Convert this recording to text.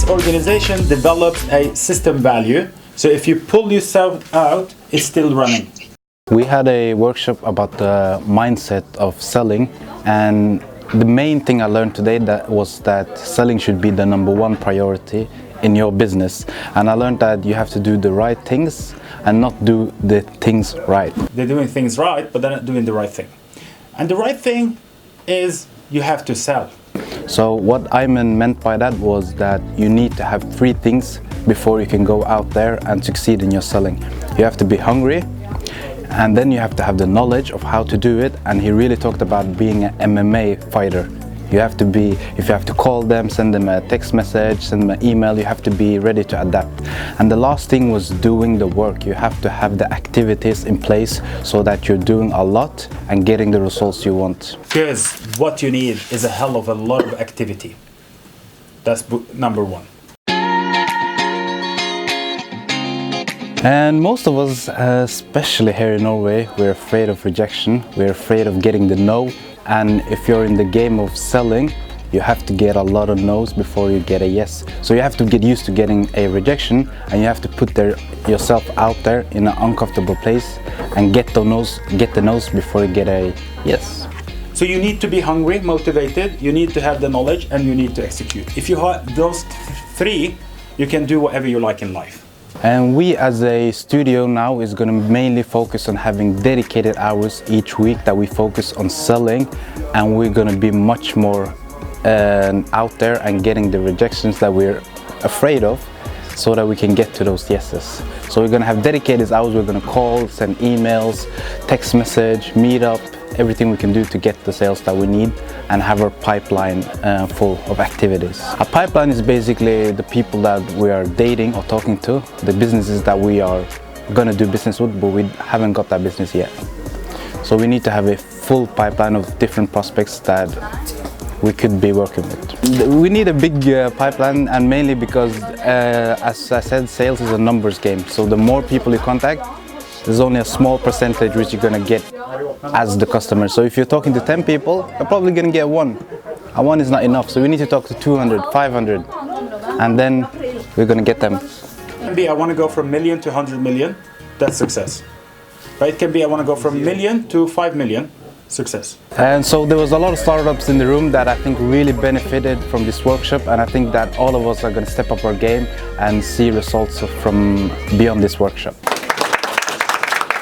organization develops a system value. So if you pull yourself out, it's still running. We had a workshop about the mindset of selling, and the main thing I learned today was that selling should be the #1 priority in your business. And I learned that you have to do the right things and not do the things right. They're doing things right, but they're not doing the right thing. And the right thing is you have to sell. So what Aiman meant by that was that you need to have 3 things before you can go out there and succeed in your selling. You have to be hungry, and then you have to have the knowledge of how to do it. And he really talked about being an MMA fighter. You have to be, if you have to call them, send them a text message, send them an email, you have to be ready to adapt. And the last thing was doing the work. You have to have the activities in place so that you're doing a lot and getting the results you want. Because what you need is a hell of a lot of activity. That's #1. And most of us, especially here in Norway, we're afraid of rejection. We're afraid of getting the no. And if you're in the game of selling, you have to get a lot of no's before you get a yes. So you have to get used to getting a rejection, and you have to put yourself out there in an uncomfortable place and get the no's before you get a yes. So you need to be hungry, motivated, you need to have the knowledge, and you need to execute. If you have those 3, you can do whatever you like in life. And we as a studio now is going to mainly focus on having dedicated hours each week that we focus on selling, and we're going to be much more out there and getting the rejections that we're afraid of, so that we can get to those yeses. So we're going to have dedicated hours. We're going to call, send emails, text message, meet up, everything we can do to get the sales that we need and have our pipeline full of activities. A pipeline is basically the people that we are dating or talking to, the businesses that we are going to do business with, but we haven't got that business yet. So we need to have a full pipeline of different prospects that we could be working with. We need a big pipeline, and mainly because, as I said, sales is a numbers game. So the more people you contact, there's only a small percentage which you're going to get as the customer. So if you're talking to 10 people, you're probably going to get 1. And 1 is not enough. So we need to talk to 200, 500, and then we're going to get them. It can be I want to go from million to 100 million, that's success. Right? It can be I want to go from million to 5 million, success. And so there was a lot of startups in the room that I think really benefited from this workshop, and I think that all of us are going to step up our game and see results from beyond this workshop.